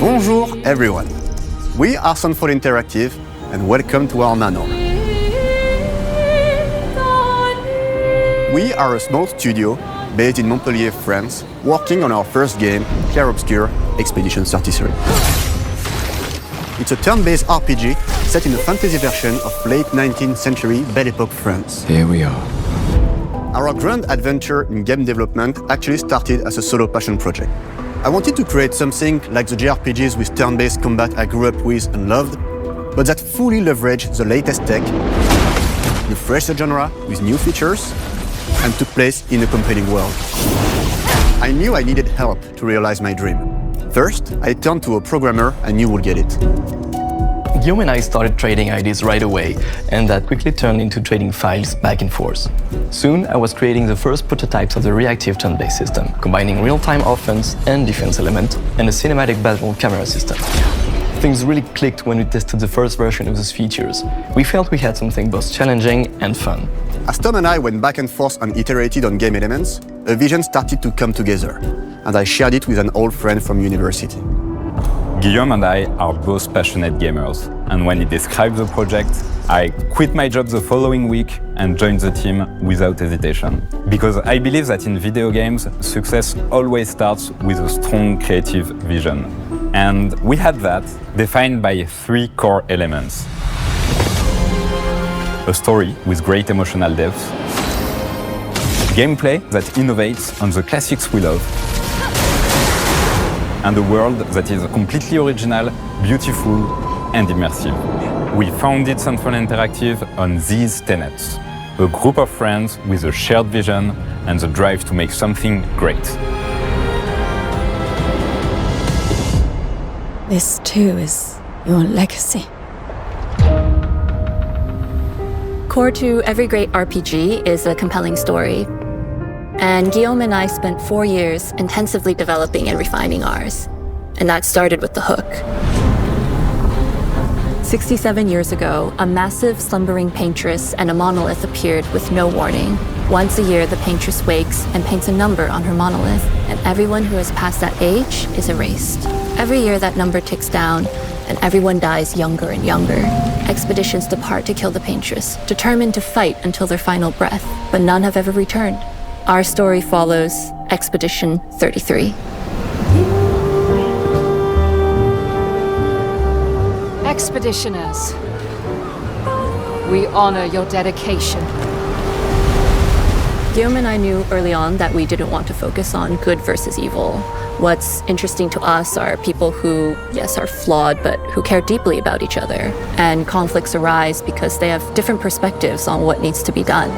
Bonjour everyone. We are Sandfall Interactive and welcome to our manor. We are a small studio based in Montpellier, France, working on our first game, Clair Obscur, Expedition 33. It's a turn-based RPG set in a fantasy version of late 19th century Belle Époque France. Here we are. Our grand adventure in game development actually started as a solo passion project. I wanted to create something like the JRPGs with turn-based combat I grew up with and loved, but that fully leveraged the latest tech, refreshed the genre with new features, and took place in a compelling world. I knew I needed help to realize my dream. First, I turned to a programmer I knew would get it. Guillaume and I started trading ideas right away, and that quickly turned into trading files back and forth. Soon, I was creating the first prototypes of the reactive turn-based system, combining real-time offense and defense element, and a cinematic battle camera system. Things really clicked when we tested the first version of those features. We felt we had something both challenging and fun. As Tom and I went back and forth and iterated on game elements, a vision started to come together, and I shared it with an old friend from university. Guillaume and I are both passionate gamers, and when he described the project, I quit my job the following week and joined the team without hesitation. Because I believe that in video games, success always starts with a strong creative vision. And we had that, defined by 3 core elements. A story with great emotional depth, gameplay that innovates on the classics we love, and a world that is completely original, beautiful, and immersive. We founded Sandfall Interactive on these tenets: a group of friends with a shared vision and the drive to make something great. This too is your legacy. Core to every great RPG is a compelling story. And Guillaume and I spent 4 years intensively developing and refining ours. And that started with the hook. 67 years ago, a massive slumbering paintress and a monolith appeared with no warning. Once a year, the paintress wakes and paints a number on her monolith, and everyone who has passed that age is erased. Every year, that number ticks down, and everyone dies younger and younger. Expeditions depart to kill the paintress, determined to fight until their final breath, but none have ever returned. Our story follows Expedition 33. Expeditioners, we honor your dedication. Guillaume and I knew early on that we didn't want to focus on good versus evil. What's interesting to us are people who, yes, are flawed, but who care deeply about each other. And conflicts arise because they have different perspectives on what needs to be done.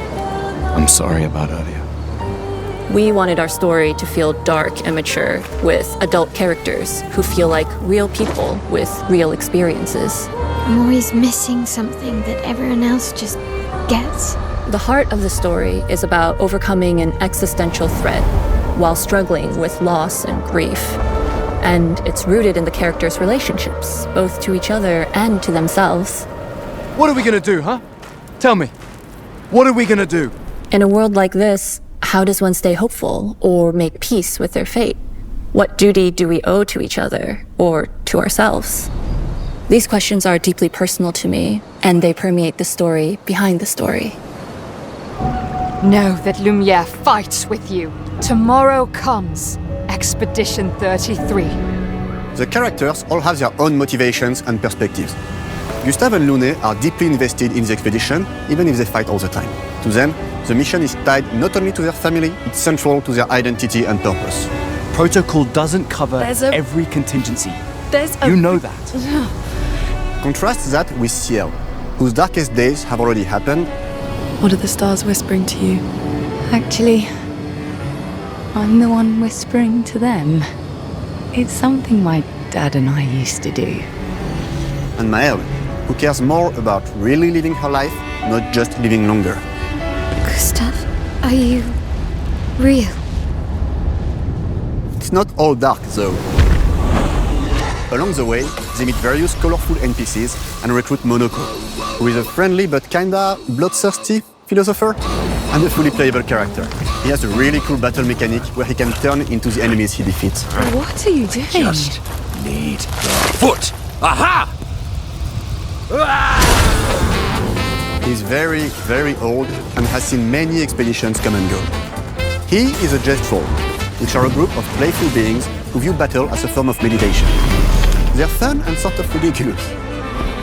I'm sorry about earlier. We wanted our story to feel dark and mature, with adult characters who feel like real people with real experiences. I'm always missing something that everyone else just gets. The heart of the story is about overcoming an existential threat while struggling with loss and grief. And it's rooted in the characters' relationships, both to each other and to themselves. What are we gonna do, huh? Tell me. What are we gonna do? In a world like this, how does one stay hopeful or make peace with their fate? What duty do we owe to each other or to ourselves? These questions are deeply personal to me, and they permeate the story behind the story. Know that Lumiere fights with you. Tomorrow comes Expedition 33. The characters all have their own motivations and perspectives. Gustave and Lune are deeply invested in the expedition, even if they fight all the time. To them, the mission is tied not only to their family, it's central to their identity and purpose. Protocol doesn't cover every contingency. You know that. Contrast that with Ciel, whose darkest days have already happened. What are the stars whispering to you? Actually, I'm the one whispering to them. It's something my dad and I used to do. And Maëlle, who cares more about really living her life, not just living longer. Gustave, are you real? It's not all dark, though. Along the way, they meet various colorful NPCs and recruit Monoko, who is a friendly but kinda bloodthirsty philosopher and a fully playable character. He has a really cool battle mechanic where he can turn into the enemies he defeats. What are you doing? Just need the foot. Aha! He's very, very old and has seen many expeditions come and go. He is a Gestrol, which are a group of playful beings who view battle as a form of meditation. They're fun and sort of ridiculous.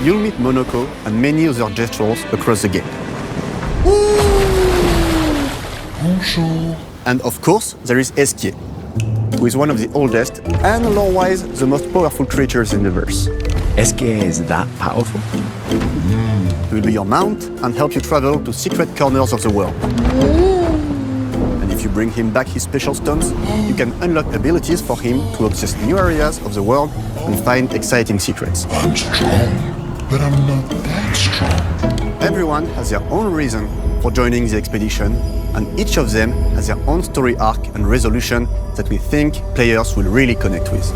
You'll meet Monoko and many other Gestrols across the game. Bonjour. And of course, there is Esquier, who is one of the oldest and lore-wise the most powerful creatures in the verse. Esquier is that powerful? He will be your mount and help you travel to secret corners of the world. And if you bring him back his special stones, you can unlock abilities for him to access new areas of the world and find exciting secrets. I'm strong, but I'm not that strong. Everyone has their own reason for joining the expedition, and each of them has their own story arc and resolution that we think players will really connect with.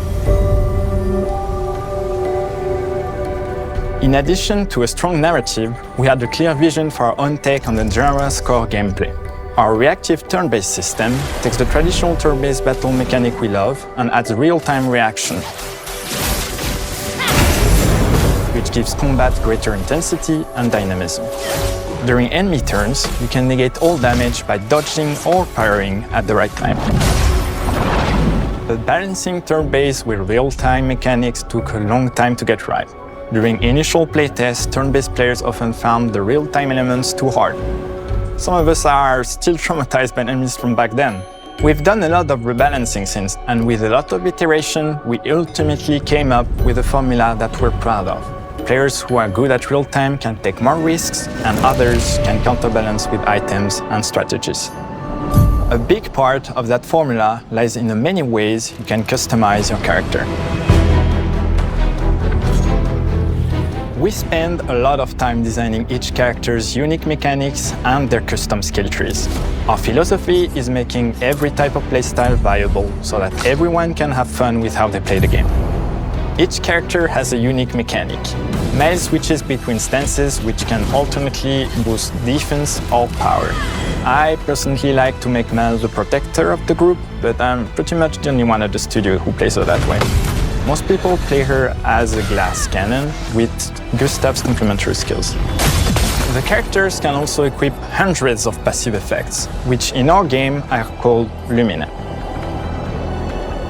In addition to a strong narrative, we had a clear vision for our own take on the genre's core gameplay. Our reactive turn-based system takes the traditional turn-based battle mechanic we love and adds real-time reaction, which gives combat greater intensity and dynamism. During enemy turns, you can negate all damage by dodging or parrying at the right time. But balancing turn-based with real-time mechanics took a long time to get right. During initial playtests, turn-based players often found the real-time elements too hard. Some of us are still traumatized by enemies from back then. We've done a lot of rebalancing since, and with a lot of iteration, we ultimately came up with a formula that we're proud of. Players who are good at real-time can take more risks, and others can counterbalance with items and strategies. A big part of that formula lies in the many ways you can customize your character. We spend a lot of time designing each character's unique mechanics and their custom skill trees. Our philosophy is making every type of playstyle viable so that everyone can have fun with how they play the game. Each character has a unique mechanic. Mel switches between stances which can alternately boost defense or power. I personally like to make Mel the protector of the group, but I'm pretty much the only one at the studio who plays her that way. Most people play her as a glass cannon with Gustav's complementary skills. The characters can also equip hundreds of passive effects, which in our game are called Lumina.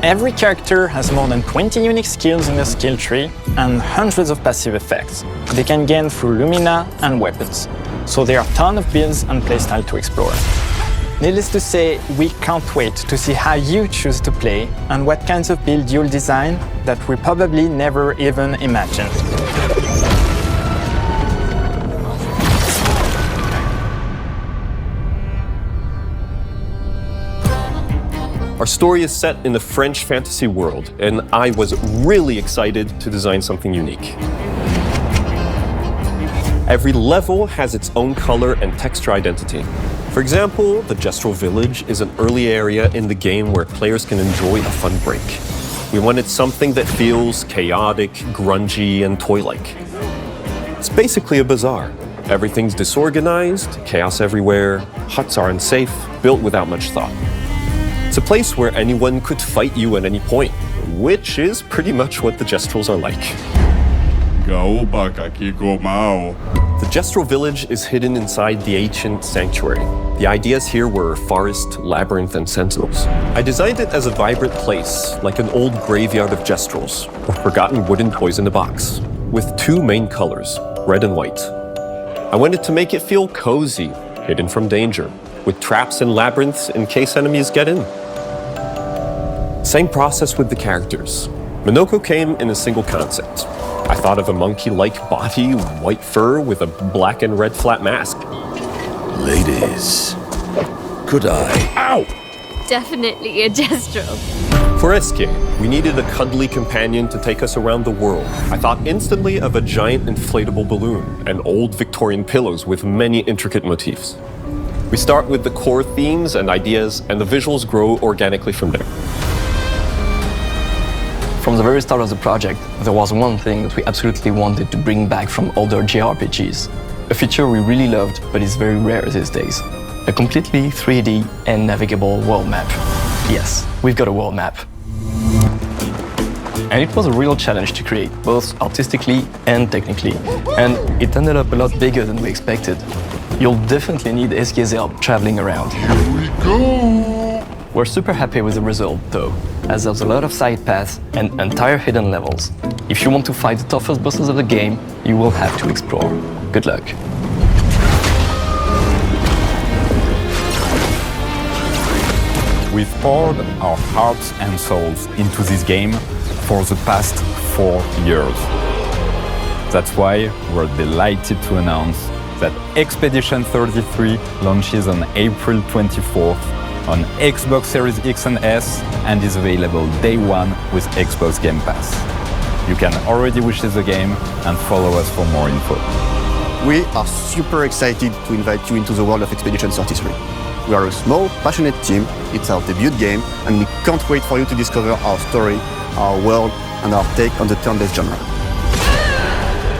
Every character has more than 20 unique skills in the skill tree and hundreds of passive effects they can gain through Lumina and weapons, so there are a ton of builds and playstyle to explore. Needless to say, we can't wait to see how you choose to play and what kinds of build you'll design that we probably never even imagined. Our story is set in the French fantasy world, and I was really excited to design something unique. Every level has its own color and texture identity. For example, the Gestrol Village is an early area in the game where players can enjoy a fun break. We wanted something that feels chaotic, grungy, and toy-like. It's basically a bazaar. Everything's disorganized, chaos everywhere, huts are unsafe, built without much thought. It's a place where anyone could fight you at any point, which is pretty much what the Gestrols are like. The Gestrol Village is hidden inside the ancient sanctuary. The ideas here were forest, labyrinth, and sentinels. I designed it as a vibrant place, like an old graveyard of Gestrols, or forgotten wooden toys in a box, with two main colors, red and white. I wanted to make it feel cozy, hidden from danger, with traps and labyrinths in case enemies get in. Same process with the characters. Monoko came in a single concept. I thought of a monkey-like body, white fur, with a black and red flat mask. Ladies, could I? Ow! Definitely a Gestrol. For Esquier, we needed a cuddly companion to take us around the world. I thought instantly of a giant inflatable balloon and old Victorian pillows with many intricate motifs. We start with the core themes and ideas, and the visuals grow organically from there. From the very start of the project, there was one thing that we absolutely wanted to bring back from older JRPGs. A feature we really loved, but is very rare these days. A completely 3D and navigable world map. Yes, we've got a world map. And it was a real challenge to create, both artistically and technically. And it ended up a lot bigger than we expected. You'll definitely need SK's help traveling around. Here we go! We're super happy with the result, though, as there's a lot of side paths and entire hidden levels. If you want to fight the toughest bosses of the game, you will have to explore. Good luck. We've poured our hearts and souls into this game for the past 4 years. That's why we're delighted to announce that Expedition 33 launches on April 24th on Xbox Series X and S and is available day one with Xbox Game Pass. You can already wishlist the game and follow us for more info. We are super excited to invite you into the world of Expedition 33. We are a small, passionate team, it's our debut game, and we can't wait for you to discover our story, our world, and our take on the turn-based genre.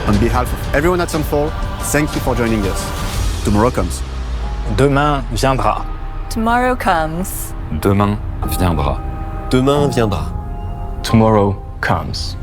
On behalf of everyone at Sandfall, thank you for joining us. Tomorrow comes. Demain viendra. Tomorrow comes. Demain viendra. Demain viendra. Tomorrow comes.